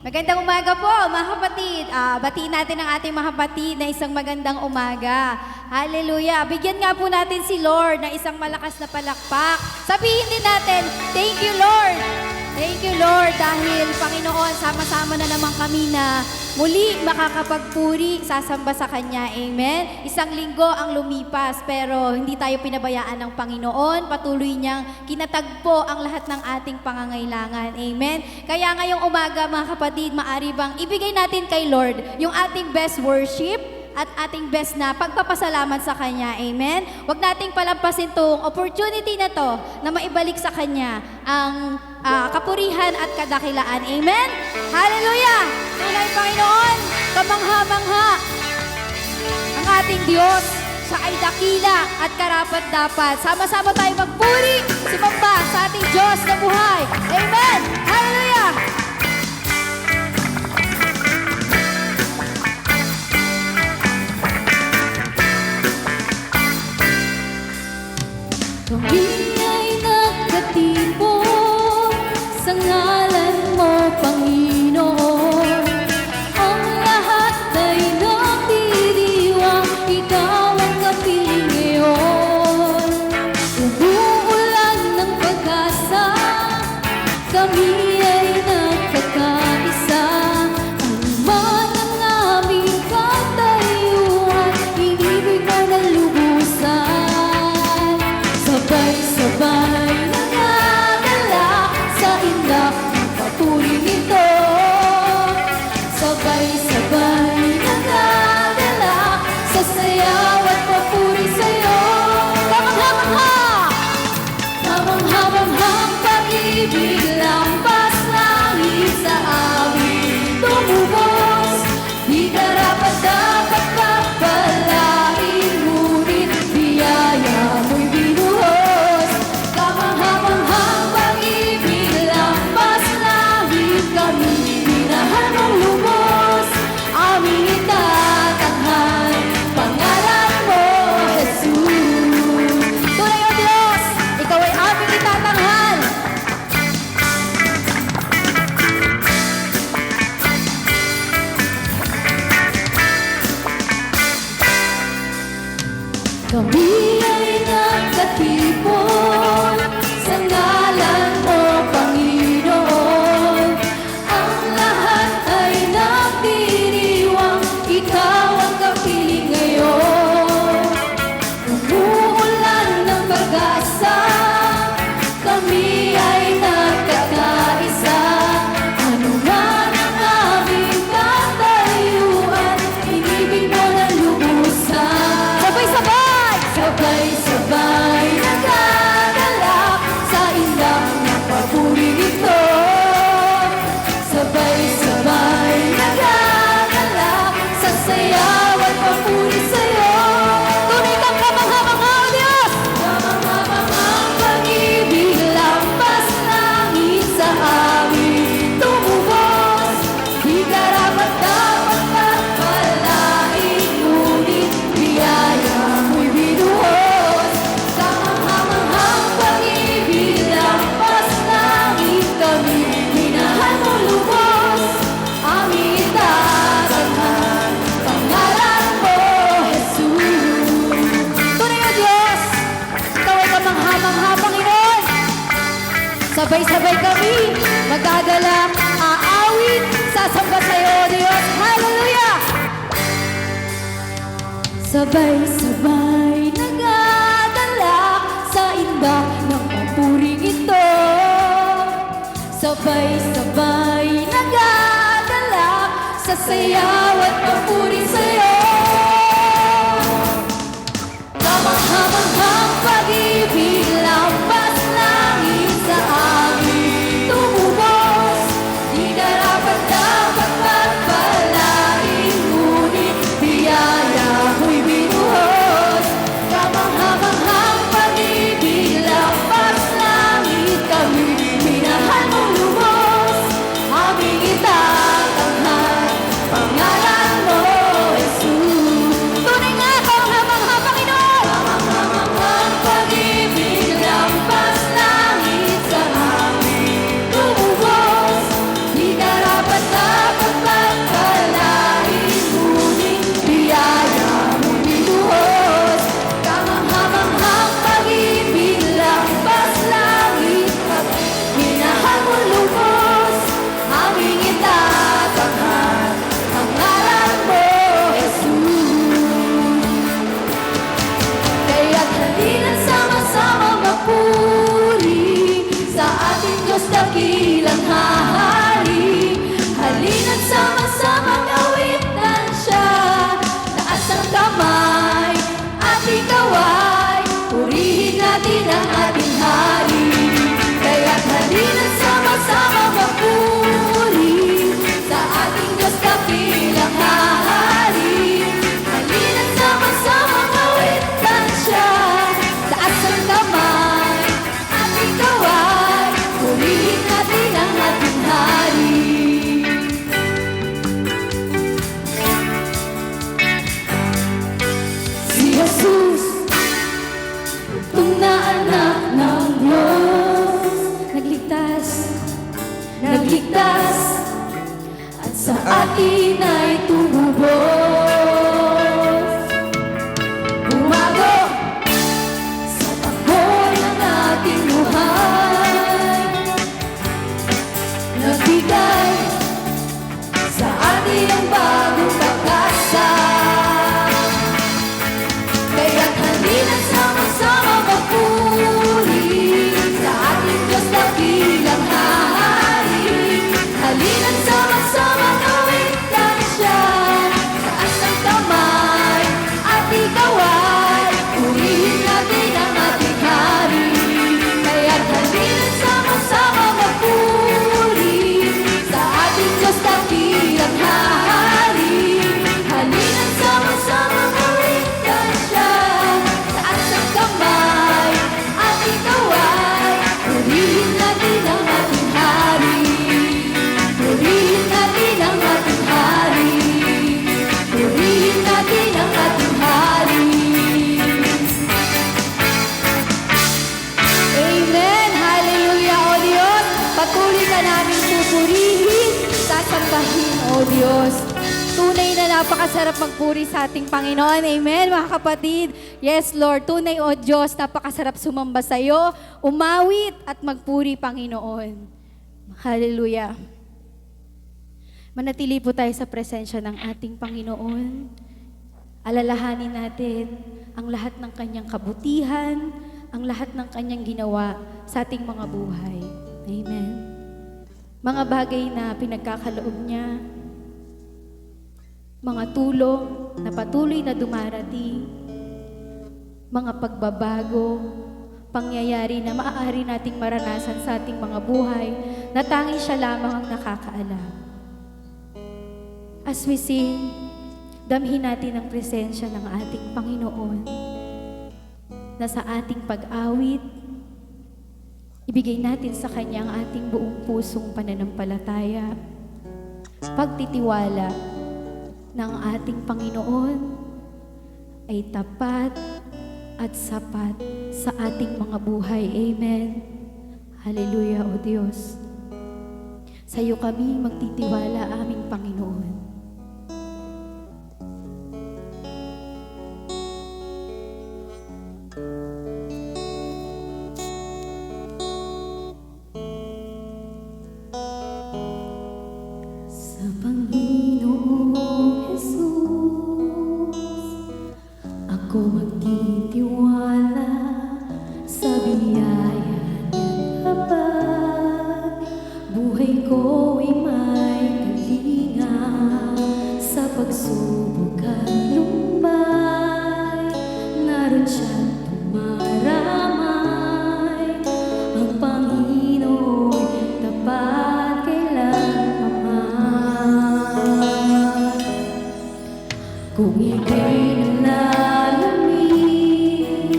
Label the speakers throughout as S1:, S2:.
S1: Magandang umaga po mga kapatid. Batiin natin ang ating mga kapatid na isang magandang umaga. Hallelujah. Bigyan nga po natin si Lord ng isang malakas na palakpak. Sabihin din natin, thank you Lord. Thank you Lord dahil Panginoon, sama-sama na naman kami na muli makakapagpuri, sasamba sa Kanya. Amen. Isang linggo ang lumipas pero hindi tayo pinabayaan ng Panginoon. Patuloy niyang kinatagpo ang lahat ng ating pangangailangan. Amen. Kaya ngayong umaga mga kapatid, maari bang ibigay natin kay Lord yung ating best worship at ating best na pagpapasalamat sa Kanya. Amen? Huwag nating palampasin itong opportunity na to na maibalik sa Kanya ang kapurihan at kadakilaan. Amen? Hallelujah! Tunay Panginoon, kamangha-mangha ang ating Diyos. Siya ay dakila at karapat-dapat. Sama-sama tayo magpuri, sumamba sa ating Diyos na buhay. Amen! Hallelujah!
S2: Kami ay nagkatipon sa ngalan mo, Panginoon. Ang lahat ay nagdiriwang, ikaw ang kapiling ngayon. Umuulan ng pag-asa, kami ay nagkakaisa. Ano man ang aming katayuan, inibig mo na lubusan. Sabay-sabay nangadala sa indak ng papuling ito. Sabay-sabay nangadala sa sayaw at papuri sa'yo. Kamangha-mangha! Kamangha-manghang pag-ibig, lampas langit sa amin tumubos. Di karapat-dapat pagpalain, ngunit biyaya mo'y binuhos. Kamangha-manghang pag-ibig, lampas langit kami, minahal mong lubos. Aming itatanghal, pangalan mo, Jesus.
S1: Tunay o Diyos, Ikaw ay aming itatanghal.
S2: Kami ay nagkatipon sa ngalan mo, Panginoon. Ang lahat ay nagdiriwang, ikaw ang kapiling ngayon. Umuulan ng pag-asa, kami ay nagkakaisa. Ano man ang aming katayuan, inibig mo na lubusan.
S1: Sabay-sabay!
S2: Sabay-sabay nagagalak sa indak ng papuling ito. Sabay-sabay nagagalak sa sayaw at papuri sa'yo.
S1: Tunay kang kamangha-mangha o Diyos!
S2: Kamangha-manghang pag-ibig, lampas langit sa amin tumubos. Di karapat-dapat pagpalain, ngunit biyaya mo'y binuhos. Kamangha-manghang pag-ibig, lampas langit kami, minahal mo lubos. Aming itatanghal, pangalan mo, Jesus.
S1: Tunay o Diyos, Ikaw ay kamangha-mangha, Panginoon. Sabay-sabay kami, magagalak, aawit, sasamba sa'yo, Diyos. Hallelujah!
S2: Sabay-sabay nagadala sa indak ng papuring ito. Sabay-sabay nagadala sa sayaw at papuri sa'yo. Kamangha-manghang pag-ibig, lampas langit sa amin tumubos. Di karapat-dapat pagpalain, ngunit biyaya mo'y binuhos. Kamangha-manghang pag-ibig, lampas langit kami, minahal mong lubos. Aming itatanghal, pangalan mo, atin ay tumubos. Bumago sa takbo ng ating buhay, nagbigay sa atin ang bagong pag-asa. Kaya't halina't sama-sama magpuri sa ating Diyos na bilang hari. Halina't sama-sama gawin tansya, taas ang kamay at ikaw ay purihin natin ang ating hari. Kaya't halina't sama-sama magpuri sa ating Diyos na bilang hari. Halina't sama-sama gawin tansya, taas ang kamay at ikaw ay purihin natin ang ating hari. Purihin natin ang ating hari. Purihin natin ang ating hari.
S1: Amen! Hallelujah, O Diyos! Patuloy ka namin pupurihin, sasambahin, O Diyos. Tunay na napakasarap magpuri sa ating Panginoon. Amen, mga kapatid. Yes, Lord. Tunay, O Diyos, napakasarap sumamba sa iyo, umawit at magpuri, Panginoon. Hallelujah. Manatili po tayo sa presensya ng ating Panginoon. Alalahanin natin ang lahat ng kanyang kabutihan, ang lahat ng kanyang ginawa sa ating mga buhay. Amen. Mga bagay na pinagkakaloob niya, mga tulong na patuloy na dumarating, mga pagbabago, pangyayari na maaari nating maranasan sa ating mga buhay na tanging siya lamang ang nakakaalam. As we sing, damhin natin ang presensya ng ating Panginoon na sa ating pag-awit, ibigay natin sa Kanya ang ating buong pusong pananampalataya, pagtitiwala ng ating Panginoon ay tapat at sapat sa ating mga buhay. Amen. Hallelujah, O Diyos. Sa iyo kami magtitiwala, aming Panginoon.
S2: Sa Panginoong Jesus, ako magtitiwala sa biyaya niyang habag. Buhay ko ay may kalinga sa pagsubok at lumbay. Naroon siyang tumaramay, ang Panginoon tapat kailanman. Kung ika'y nalalamig,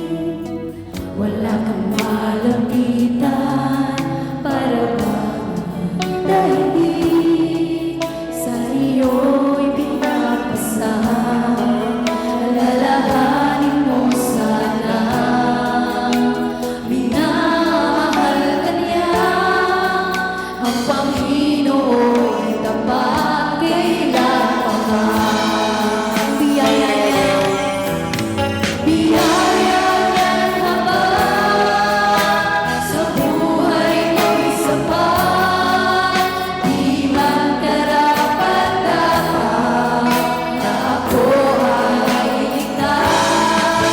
S2: wala kang malapitan para bang daigdig sa iyo'y pinapasang. Alalahanin mo sana, minamahal ka niya, ang Panginoon ay tapat kailanman. Biyaya niya, biyaya niyang habag sa buhay ko'y sapat. Di man karapat-dapat na ako ay ligtas.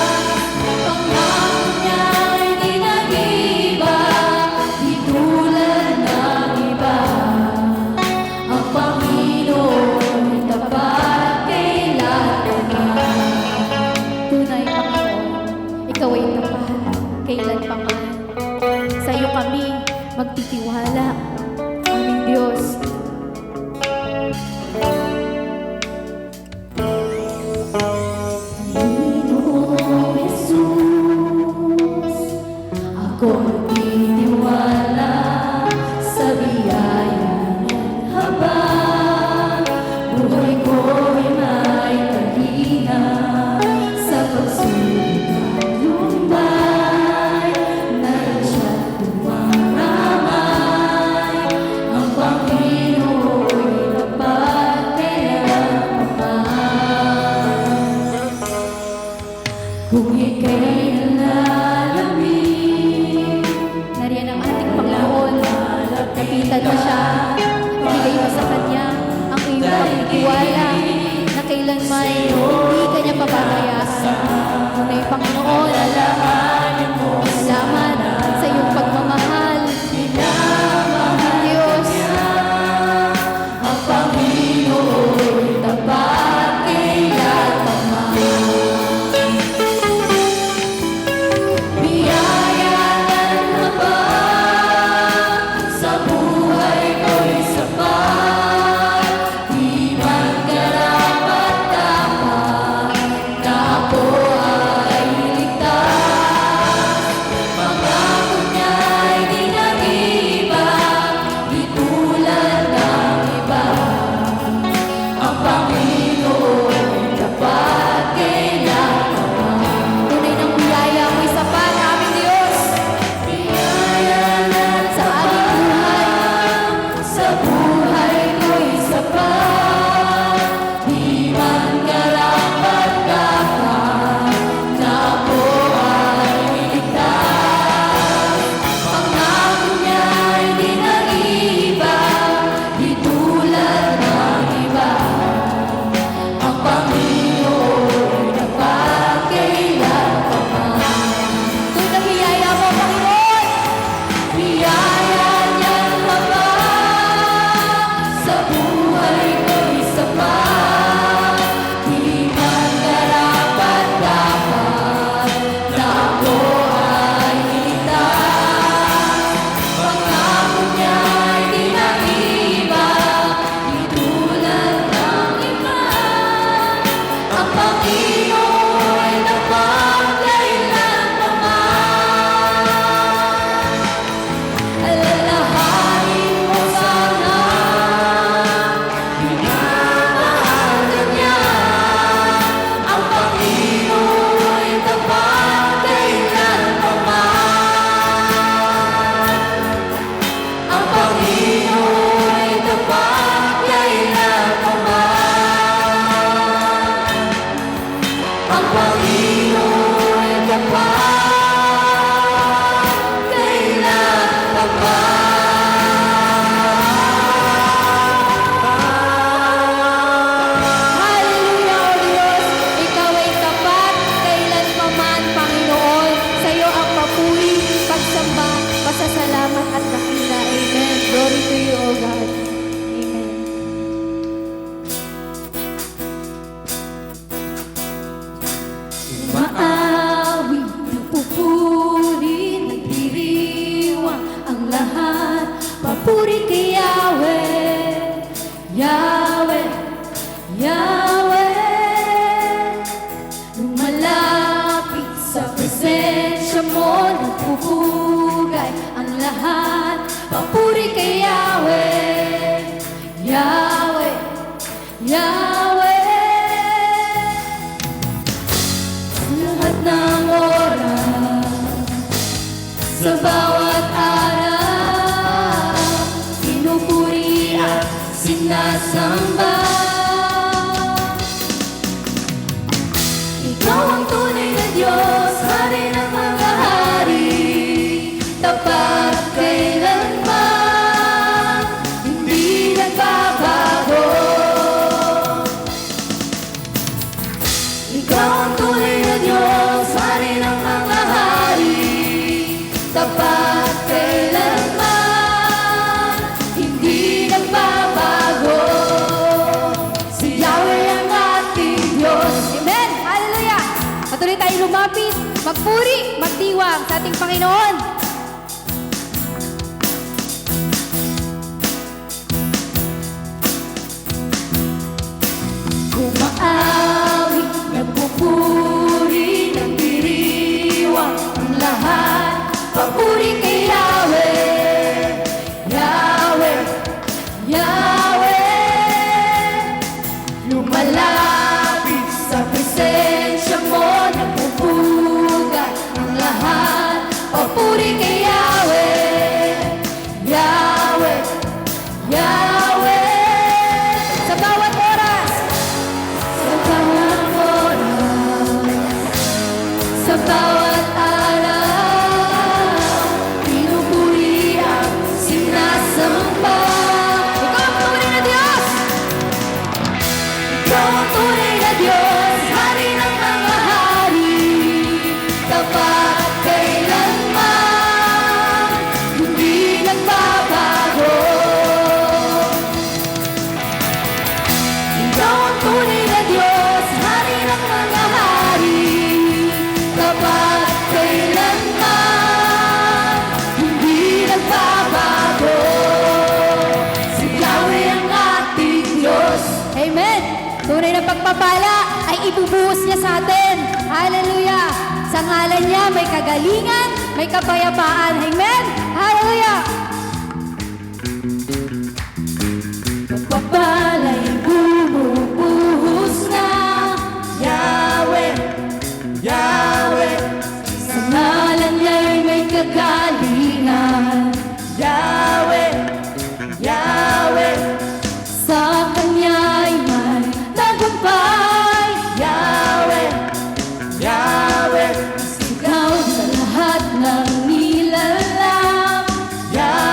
S2: Pangako niya'y di nag-iiba, di tulad ng iba. Ang Panginoon ay tapat kailanman.
S1: Tunay, Panginoon, Ikaw ay tapat, kailanman. Sa iyo kami magtitiwala, aming Diyos.
S2: Panginoong Jesus, ako magtitiwala sa biyaya niyang habag. Buhay ko'y may kalinga sa pagsubok at lumbay. Naroon siyang tumaramay, Yahweh, lumalapit sa presensya mo, nagpupugay ang lahat. Papuri kay Yahweh, Yahweh, Yahweh. Sa lahat ng oras, sa bawat araw, pinupuri at sinasamba. Ikaw ang tunay na Diyos, Hari ng mga hari, tapat kailanman, hindi nagbabago. Ikaw ang tunay na Diyos, Hari ng mga hari, tapat kailanman, hindi nagbabago. Si Yahweh ang ating Diyos.
S1: Amen! Hallelujah! Patuloy tayo lumapit, magpuri, magdiwang sa ating Panginoon.
S2: Kumaawi, nagpupuri, nagdiriwang ang lahat. Papuri kay Yahweh, Yahweh, Yahweh. Lumalapit sa presensya mo, nagpupugay ang lahat. Papuri kay Yahweh, Yahweh, Yahweh.
S1: Sa bawat oras,
S2: Sa bawat oras, sa bawat araw, pinupuri at sinasamba.
S1: ikaw ang tunay na Diyos!
S2: Ikaw ang tunay na Diyos, Hari ng mga hari, tapat kailanman, hindi nagbabago. Ikaw ang tunay na Diyos, Hari ng mga hari, tapat kailanman, hindi nagbabago. Si Yahweh ang ating Diyos.
S1: Amen! Tunay na pagpapala ay ibubuhos niya sa atin. Hallelujah! Sa ngalan niya may kagalingan, may kapayapaan. Amen! Hallelujah!
S2: Pagpapala'y bumubuhos na. Yahweh, Yahweh, sa ngalan niya'y may kagalingan. Yahweh, Yahweh, sa Kanya'y may tagumpay. Yahweh, Yahweh, sigaw sa lahat ng nilalang. Yahweh,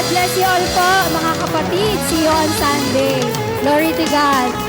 S1: God bless you all po, mga kapatid. See you on Sunday. Glory to God.